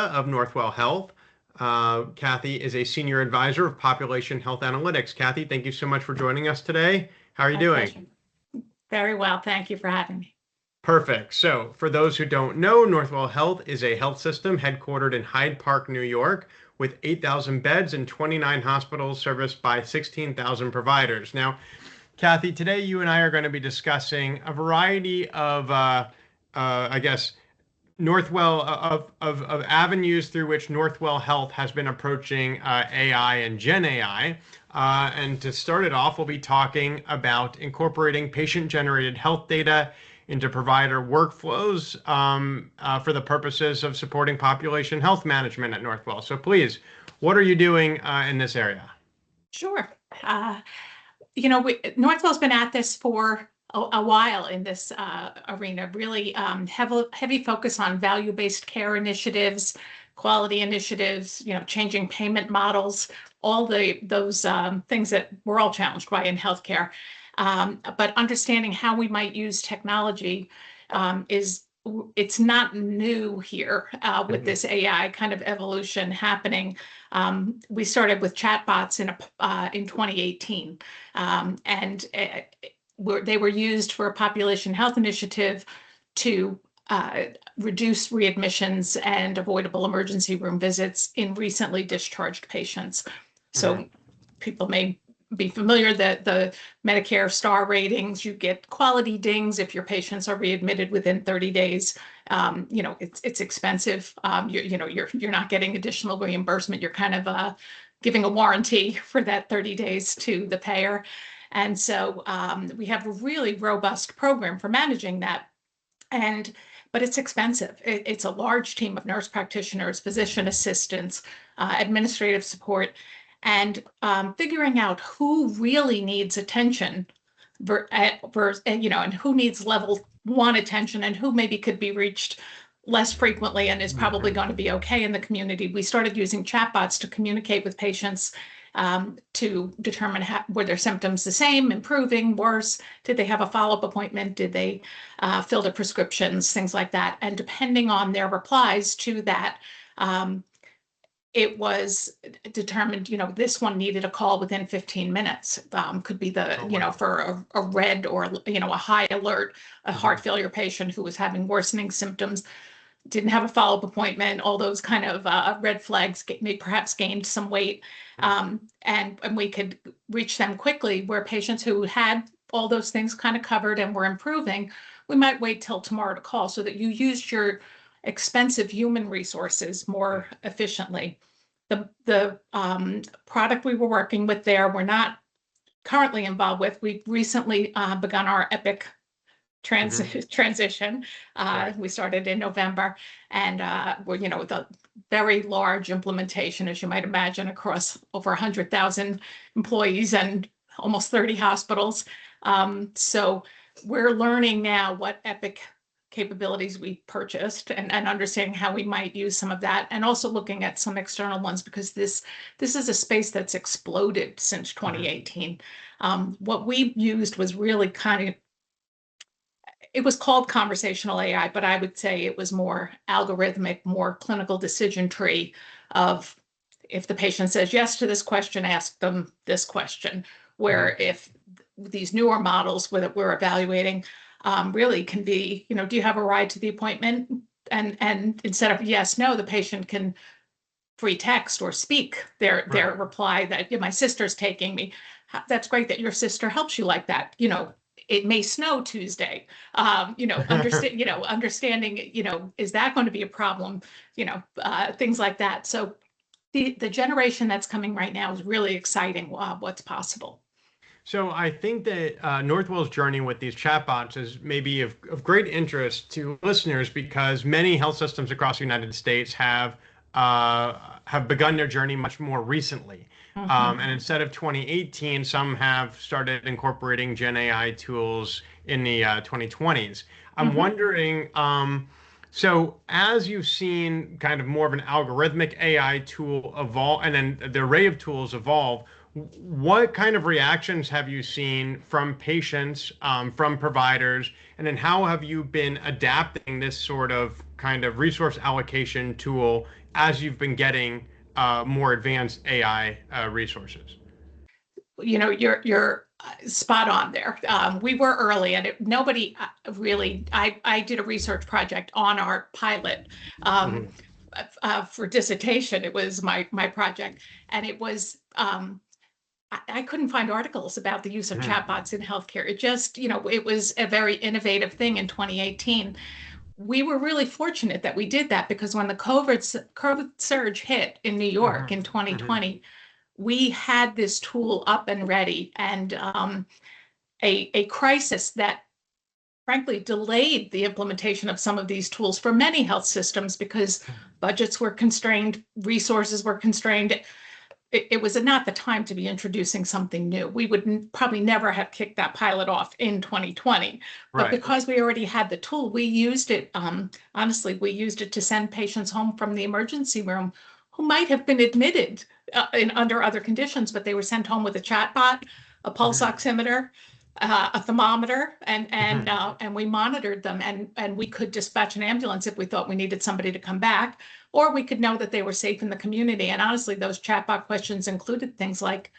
of Northwell Health. Kathy is a senior advisor of population health analytics. Kathy, thank you so much for joining us today. How are you doing? Pleasure. Very well. Thank you for having me. Perfect. So for those who don't know, Northwell Health is a health system headquartered in Hyde Park, New York, with 8,000 beds and 29 hospitals serviced by 16,000 providers. Now, Kathy, today you and I are going to be discussing a variety of, I guess, Northwell of avenues through which Northwell Health has been approaching AI and Gen AI. And to start it off, we'll be talking about incorporating patient-generated health data into provider workflows for the purposes of supporting population health management at Northwell. So please, what are you doing in this area? Sure. Northwell's been at this for a while in this arena, really heavy focus on value-based care initiatives, quality initiatives, changing payment models, all those things that we're all challenged by in healthcare. But understanding how we might use technology it's not new here with this AI kind of evolution happening. We started with chatbots in 2018, and they were used for a population health initiative to reduce readmissions and avoidable emergency room visits in recently discharged patients. So people may be familiar that the Medicare star ratings, you get quality dings if your patients are readmitted within 30 days. It's expensive. You're not getting additional reimbursement. You're kind of giving a warranty for that 30 days to the payer. And so we have a really robust program for managing that. But it's expensive. It's a large team of nurse practitioners, physician assistants, administrative support, and figuring out who really needs attention, and who needs level 1 attention, and who maybe could be reached less frequently and is probably going to be okay in the community. We started using chatbots to communicate with patients to determine were their symptoms the same, improving, worse, did they have a follow-up appointment, did they fill their prescriptions, things like that. And depending on their replies to that, it was determined, this one needed a call within 15 minutes. Could be for a red or, a high alert, a heart failure patient who was having worsening symptoms, didn't have a follow-up appointment, all those kind of red flags, may perhaps gained some weight. And we could reach them quickly, where patients who had all those things kind of covered and were improving, we might wait till tomorrow to call, so that you used your expensive human resources more efficiently. The product we were working with there, we're not currently involved with. We've recently begun our Epic transition. We started in November, and we're with a very large implementation, as you might imagine, across over 100,000 employees and almost 30 hospitals. So we're learning now what Epic capabilities we purchased and understanding how we might use some of that, and also looking at some external ones, because this is a space that's exploded since 2018. What we used was really it was called conversational AI, but I would say it was more algorithmic, more clinical decision tree of, if the patient says yes to this question, ask them this question. Where if these newer models that we're evaluating really can be, do you have a ride to the appointment? And instead of yes, no, the patient can free text or speak their reply that my sister's taking me. That's great that your sister helps you like that. It may snow Tuesday. Understanding, is that going to be a problem? Things like that. So the generation that's coming right now is really exciting. What's possible. So I think that Northwell's journey with these chatbots is maybe of great interest to listeners, because many health systems across the United States have begun their journey much more recently. And instead of 2018, some have started incorporating Gen AI tools in the 2020s. I'm wondering, so as you've seen kind of more of an algorithmic AI tool evolve, and then the array of tools evolve, What kind of reactions have you seen from patients, from providers, and then how have you been adapting this sort of kind of resource allocation tool as you've been getting more advanced AI resources? You're spot on there. We were early, and nobody really. I did a research project on our pilot um, Hmm. for dissertation. It was my project, and it was. I couldn't find articles about the use of Hmm. chatbots in healthcare. It just, it was a very innovative thing in 2018. We were really fortunate that we did that because when the COVID surge hit in New York Hmm. in Hmm. 2020, we had this tool up and ready, and a crisis that frankly delayed the implementation of some of these tools for many health systems because budgets were constrained, resources were constrained. It was not the time to be introducing something new. We would probably never have kicked that pilot off in 2020. But Right. because we already had the tool, we used it. Honestly, we used it to send patients home from the emergency room who might have been admitted under other conditions, but they were sent home with a chatbot, a pulse Hmm. oximeter, a thermometer, Hmm. and we monitored them, and we could dispatch an ambulance if we thought we needed somebody to come back, or we could know that they were safe in the community. And honestly, those chatbot questions included things like,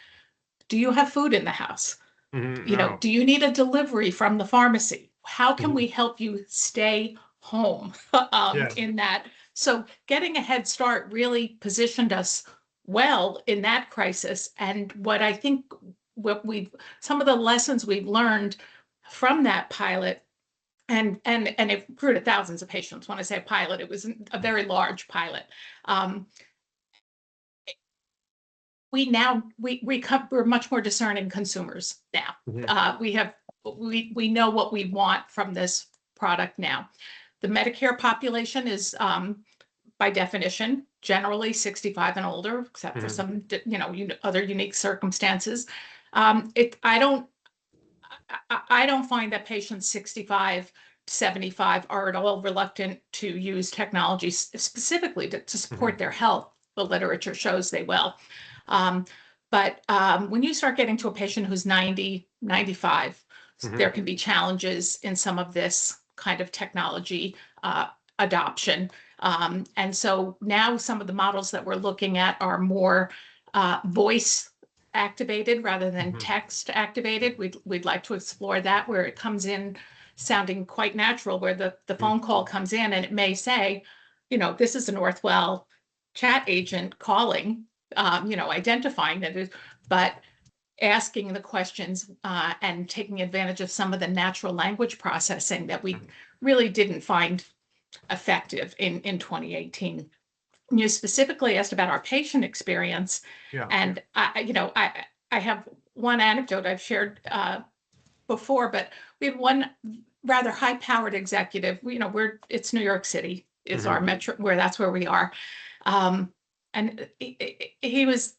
do you have food in the house? Hmm. Oh. Do you need a delivery from the pharmacy? How can Hmm. we help you stay home Yeah. in that? So getting a head start really positioned us well in that crisis. And what I think some of the lessons we've learned from that pilot, and it grew to thousands of patients. When I say pilot, it was a very large pilot. Um, we're much more discerning consumers now. Hmm. We know what we want from this product now. The Medicare population is by definition generally 65 and older, except for Hmm. some other unique circumstances. I don't find that patients 65, 75 are at all reluctant to use technology specifically to support Hmm. their health. The literature shows they will. Um, but when you start getting to a patient who's 90, 95, there Hmm. can be challenges in some of this kind of technology adoption. And so now some of the models that we're looking at are more voice activated rather than Hmm. text activated. We'd like to explore that where it comes in sounding quite natural, where the phone call comes in and it may say, this is a Northwell chat agent calling, identifying that it, but asking the questions and taking advantage of some of the natural language processing that we really didn't find effective in 2018. You specifically asked about our patient experience, Yeah. and I have one anecdote I've shared before, but we had one rather high-powered executive. It's New York City is our Hmm. metro, that's where we are, um, and he was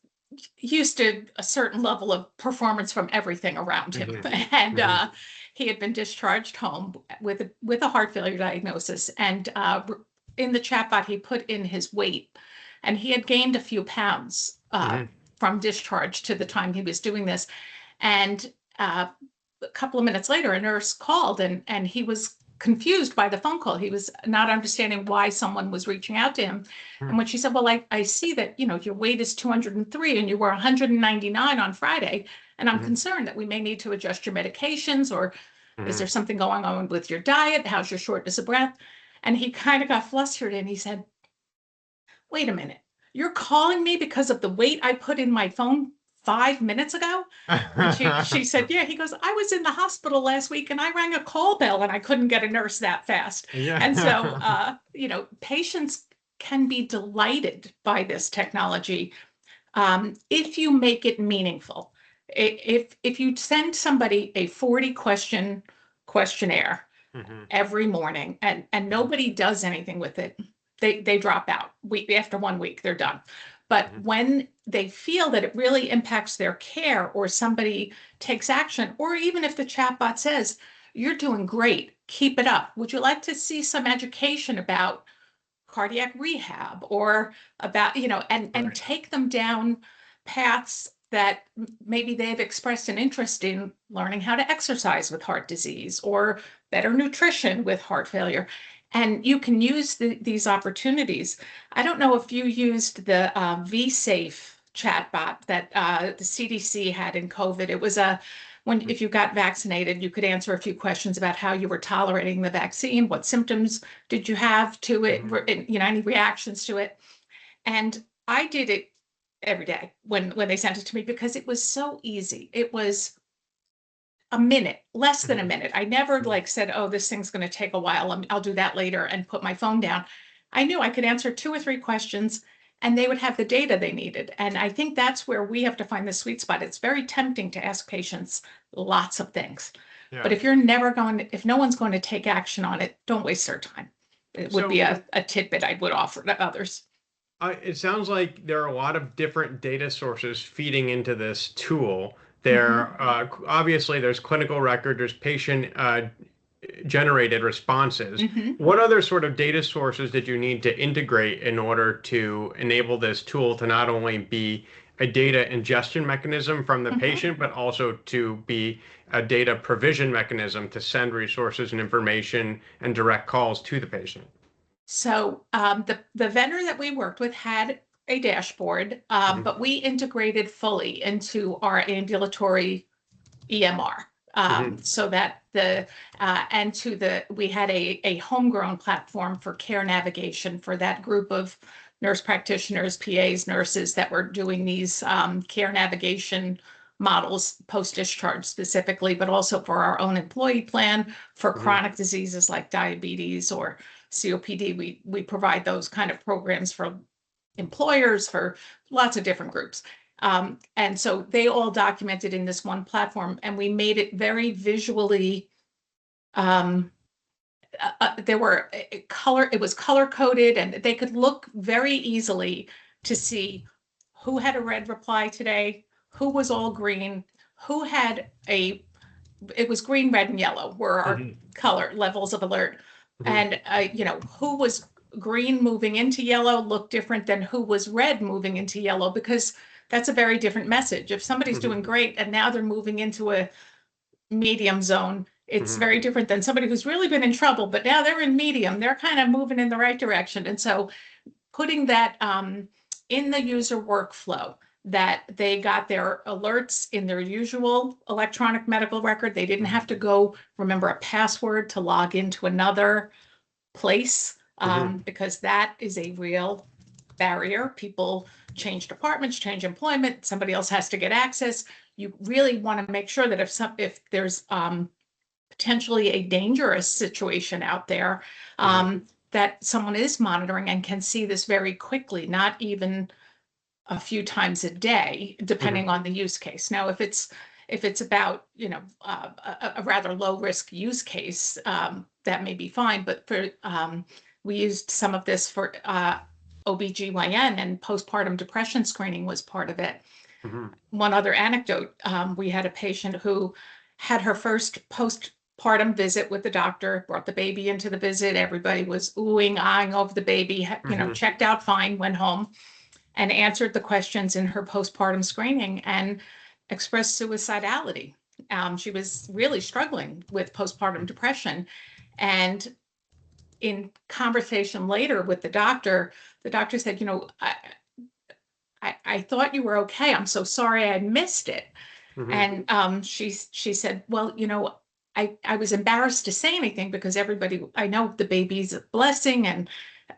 used to a certain level of performance from everything around him, Hmm. and Hmm. he had been discharged home with a heart failure diagnosis, and in the chatbot he put in his weight, and he had gained a few pounds Hmm. from discharge to the time he was doing this, and a couple of minutes later, a nurse called, and he was confused by the phone call. He was not understanding why someone was reaching out to him. And when she said, well, I see that, your weight is 203 and you were 199 on Friday. And I'm Hmm. concerned that we may need to adjust your medications, or is there Hmm. something going on with your diet? How's your shortness of breath? And he kind of got flustered and he said, wait a minute, you're calling me because of the weight I put in my phone 5 minutes ago? And she said, yeah. He goes, I was in the hospital last week and I rang a call bell and I couldn't get a nurse that fast. And so, Yeah. patients can be delighted by this technology if you make it meaningful. If you send somebody a 40 question questionnaire Hmm. every morning and nobody does anything with it, they drop out. After 1 week, they're done. But Hmm. when they feel that it really impacts their care, or somebody takes action, or even if the chatbot says, you're doing great, keep it up. Would you like to see some education about cardiac rehab, or about, and Right. take them down paths that maybe they've expressed an interest in learning how to exercise with heart disease or better nutrition with heart failure. And you can use these opportunities. I don't know if you used the VSafe chatbot that the CDC had in COVID. It was if you got vaccinated, you could answer a few questions about how you were tolerating the vaccine, what symptoms did you have to it, any reactions to it. And I did it every day when they sent it to me because it was so easy. It was a minute, less than a minute. I never said, oh, this thing's going to take a while. I'll do that later and put my phone down. I knew I could answer 2 or 3 questions and they would have the data they needed. And I think that's where we have to find the sweet spot. It's very tempting to ask patients lots of things. Yeah. But if no one's going to take action on it, don't waste their time. It would be a tidbit I would offer to others. It sounds like there are a lot of different data sources feeding into this tool. There, obviously, there's clinical record, there's patient generated responses. What other sort of data sources did you need to integrate in order to enable this tool to not only be a data ingestion mechanism from the patient, but also to be a data provision mechanism to send resources and information and direct calls to the patient? So the vendor that we worked with had a dashboard, but we integrated fully into our ambulatory EMR so that we had a homegrown platform for care navigation for that group of nurse practitioners, PAs, nurses that were doing these care navigation models post-discharge specifically, but also for our own employee plan for chronic diseases like diabetes or COPD. We provide those kind of programs for employers for lots of different groups. And so they all documented in this one platform, and we made it very visually. It was color coded, and they could look very easily to see who had a red reply today, who was all green, who had it was green, red, and yellow were our color levels of alert. And, who was green moving into yellow looked different than who was red moving into yellow, because that's a very different message. If somebody's doing great and now they're moving into a medium zone, it's very different than somebody who's really been in trouble, but now they're in medium. They're kind of moving in the right direction. And so putting that in the user workflow, that they got their alerts in their usual electronic medical record. They didn't have to go remember a password to log into another place, because that is a real barrier. People change departments, change employment, somebody else has to get access. You really want to make sure that if there's potentially a dangerous situation out there, that someone is monitoring and can see this very quickly, not even a few times a day, depending on the use case. Now, if it's about, a rather low risk use case, that may be fine. But for we used some of this for OBGYN, and postpartum depression screening was part of it. One other anecdote, we had a patient who had her first postpartum visit with the doctor, brought the baby into the visit. Everybody was oohing, eyeing over the baby, checked out fine, went home, and answered the questions in her postpartum screening and expressed suicidality. She was really struggling with postpartum depression. And in conversation later with the doctor said, I thought you were okay. I'm so sorry I missed it. And she said, well, I was embarrassed to say anything because I know the baby's a blessing and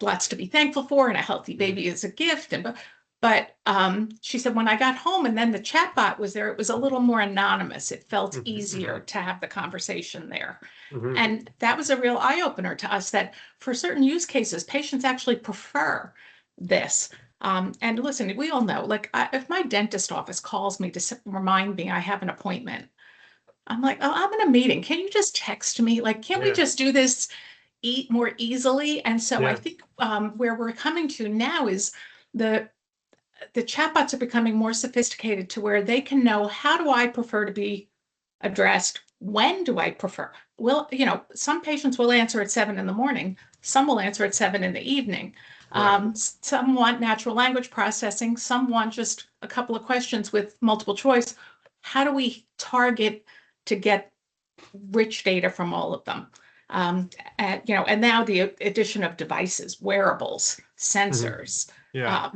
lots to be thankful for, and a healthy baby is a gift. But she said, when I got home and then the chatbot was there, it was a little more anonymous. It felt easier to have the conversation there. And that was a real eye-opener to us, that for certain use cases, patients actually prefer this. And listen, we all know, if my dentist office calls me to remind me I have an appointment, I'm like, oh, I'm in a meeting. Can you just text me? Can't we just do this more easily? And so I think where we're coming to now is the chatbots are becoming more sophisticated to where they can know, how do I prefer to be addressed? When do I prefer? Well, some patients will answer at 7 in the morning. Some will answer at 7 in the evening. Right. Some want natural language processing. Some want just a couple of questions with multiple choice. How do we target to get rich data from all of them? And now the addition of devices, wearables, Mhm. sensors, Yeah.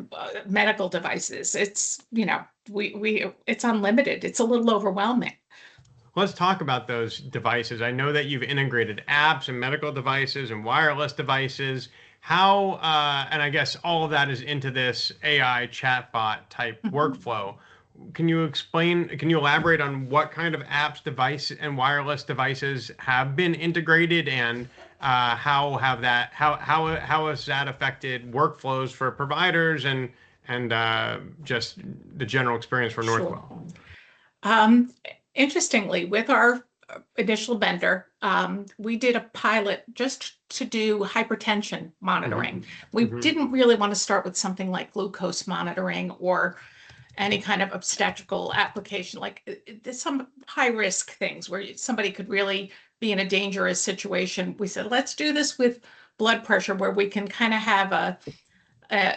medical devices. It's, it's unlimited. It's a little overwhelming. Let's talk about those devices. I know that you've integrated apps and medical devices and wireless devices. How, and I guess all of that is into this AI chatbot type Mhm. workflow. Can you elaborate on what kind of apps, device, and wireless devices have been integrated, and how has that affected workflows for providers and just the general experience for Sure. Northwell? Um, Interestingly, with our initial vendor, we did a pilot just to do hypertension monitoring. We Hmm. didn't really want to start with something like glucose monitoring or any kind of obstetrical application, like there's some high risk things where somebody could really be in a dangerous situation. We said, let's do this with blood pressure where we can kind of have an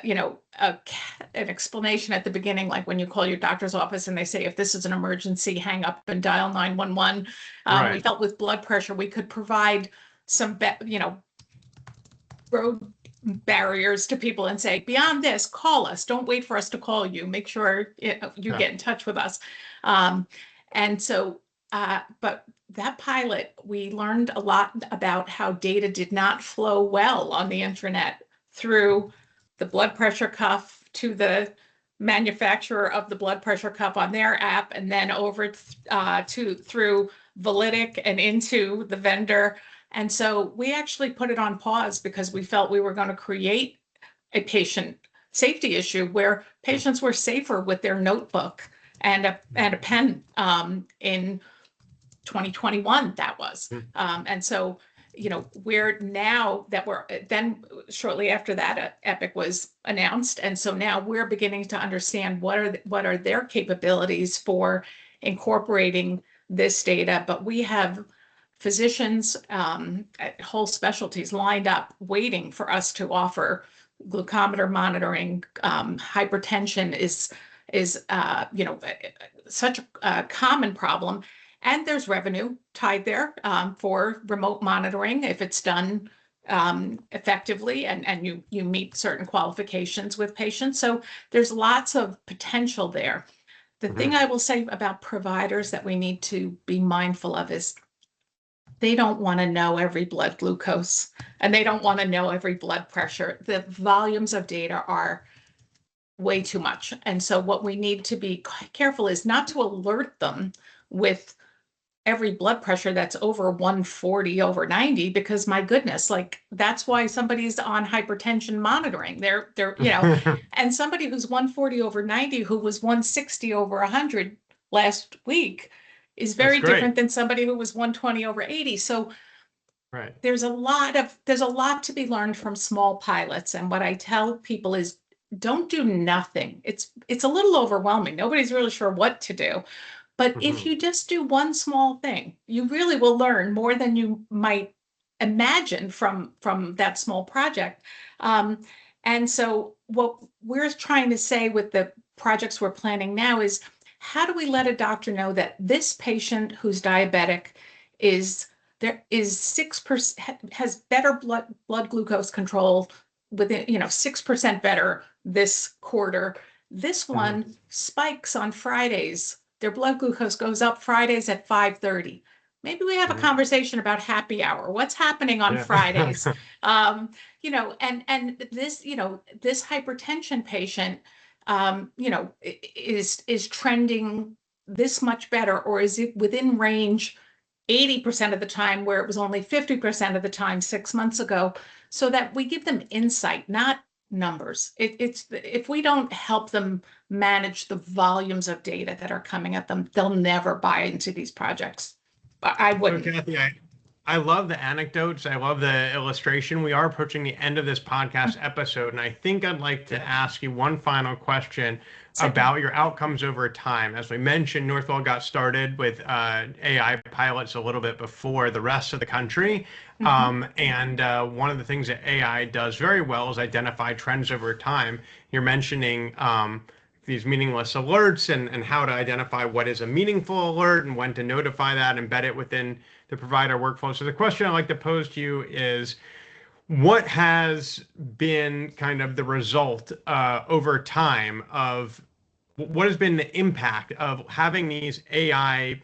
explanation at the beginning, like when you call your doctor's office and they say, if this is an emergency, hang up and dial 911. We Right. felt with blood pressure, we could provide some, road barriers to people and say, beyond this, call us. Don't wait for us to call you. Make sure you Yeah. get in touch with us. Um, and so, but that pilot, we learned a lot about how data did not flow well on the internet through the blood pressure cuff to the manufacturer of the blood pressure cuff on their app, and then over to through Validic and into the vendor. And so we actually put it on pause because we felt we were going to create a patient safety issue where patients were safer with their notebook and a pen in 2021, that was. And so, we're now that we're then shortly after that, Epic was announced. And so now we're beginning to understand what are their capabilities for incorporating this data. But we have physicians at whole specialties lined up waiting for us to offer glucometer monitoring. Hypertension is such a common problem, and there's revenue tied there for remote monitoring if it's done effectively and you meet certain qualifications with patients. So there's lots of potential there. The thing Hmm. I will say about providers that we need to be mindful of is they don't want to know every blood glucose and they don't want to know every blood pressure. The volumes of data are way too much. And so what we need to be careful is not to alert them with every blood pressure that's over 140 over 90, because my goodness, like that's why somebody's on hypertension monitoring. And somebody who's 140 over 90 who was 160 over 100 last week is That's very great. different than somebody who was 120 over 80. So Right. there's a lot to be learned from small pilots. And what I tell people is don't do nothing. It's a little overwhelming. Nobody's really sure what to do. But if Hmm. you just do one small thing, you really will learn more than you might imagine from that small project. Um, and so what we're trying to say with the projects we're planning now is how do we let a doctor know that this patient who's diabetic is there is 6% has better blood glucose control within 6% better this quarter. This Hmm. one spikes on Fridays. Their blood glucose goes up Fridays at 5:30. Maybe we have a Hmm. conversation about happy hour. What's happening on Yeah. Fridays? And this hypertension patient, is trending this much better, or is it within range 80% of the time where it was only 50% of the time 6 months ago, so that we give them insight, not numbers. It's if we don't help them manage the volumes of data that are coming at them, they'll never buy into these projects. I So, wouldn't. Kathy, I love the anecdotes. I love the illustration. We are approaching the end of this podcast episode, and I think I'd like to ask you one final question Certainly. about your outcomes over time. As we mentioned, Northwell got started with AI pilots a little bit before the rest of the country. Mhm. And one of the things that AI does very well is identify trends over time. You're mentioning these meaningless alerts and how to identify what is a meaningful alert and when to notify that, embed it within the provider workflow. So the question I'd like to pose to you is, what has been kind of the result over time of what has been the impact of having these AI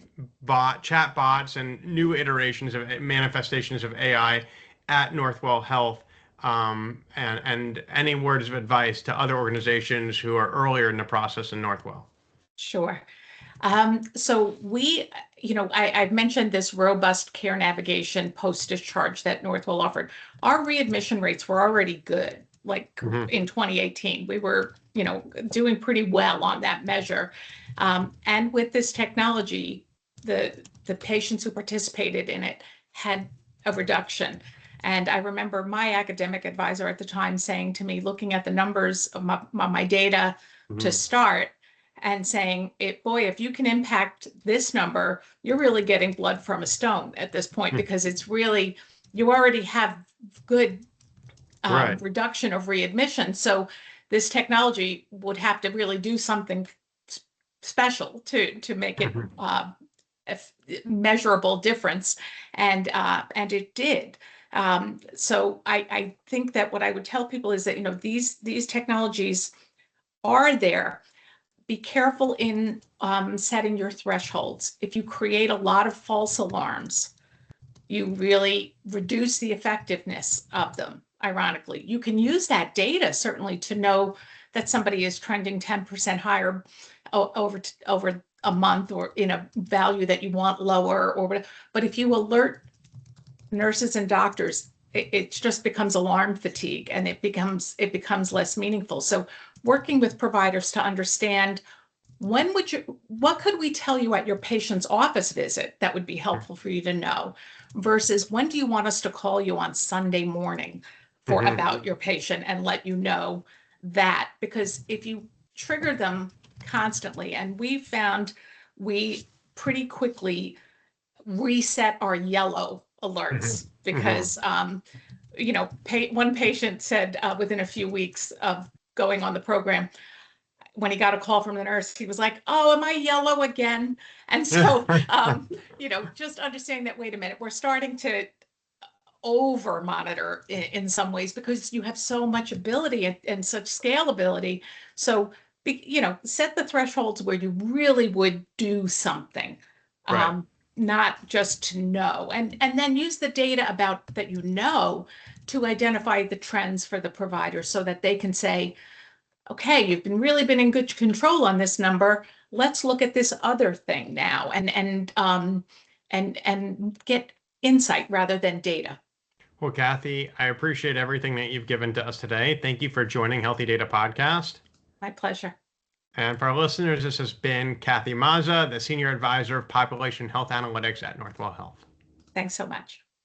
chat bots and new iterations of manifestations of AI at Northwell Health? And any words of advice to other organizations who are earlier in the process in Northwell? Sure. So I've mentioned this robust care navigation post-discharge that Northwell offered. Our readmission rates were already good. Like Hmm. in 2018, we were, doing pretty well on that measure. And with this technology, the patients who participated in it had a reduction. And I remember my academic advisor at the time saying to me, looking at the numbers of my data to Hmm. start, and saying, boy, if you can impact this number, you're really getting blood from a stone at this point, because it's really, you already have good Right. reduction of readmission. So this technology would have to really do something special to make it a measurable difference, and it did. So I think that what I would tell people is that these technologies are there. Be careful in setting your thresholds. If you create a lot of false alarms, you really reduce the effectiveness of them. Ironically, you can use that data certainly to know that somebody is trending 10% higher over a month, or in a value that you want lower, or whatever. But if you alert nurses and doctors, it just becomes alarm fatigue, and it becomes less meaningful. So working with providers to understand, what could we tell you at your patient's office visit that would be helpful for you to know, versus when do you want us to call you on Sunday morning for Hmm. about your patient and let you know that? Because if you trigger them constantly, and we found we pretty quickly reset our yellow Hmm. alerts, Hmm. because one patient said, within a few weeks of going on the program, when he got a call from the nurse, he was like, "Oh, am I yellow again?" And so, just understanding that, wait a minute, we're starting to over monitor in some ways, because you have so much ability and such scalability. So, set the thresholds where you really would do something, Right. um, not just to know, and then use the data about that to identify the trends for the provider, so that they can say, okay, you've really been in good control on this number. Let's look at this other thing now, and get insight rather than data. Well, Kathy, I appreciate everything that you've given to us today. Thank you for joining Healthy Data Podcast. My pleasure. And for our listeners, this has been Kathy Mazza, the Senior Advisor of Population Health Analytics at Northwell Health. Thanks so much.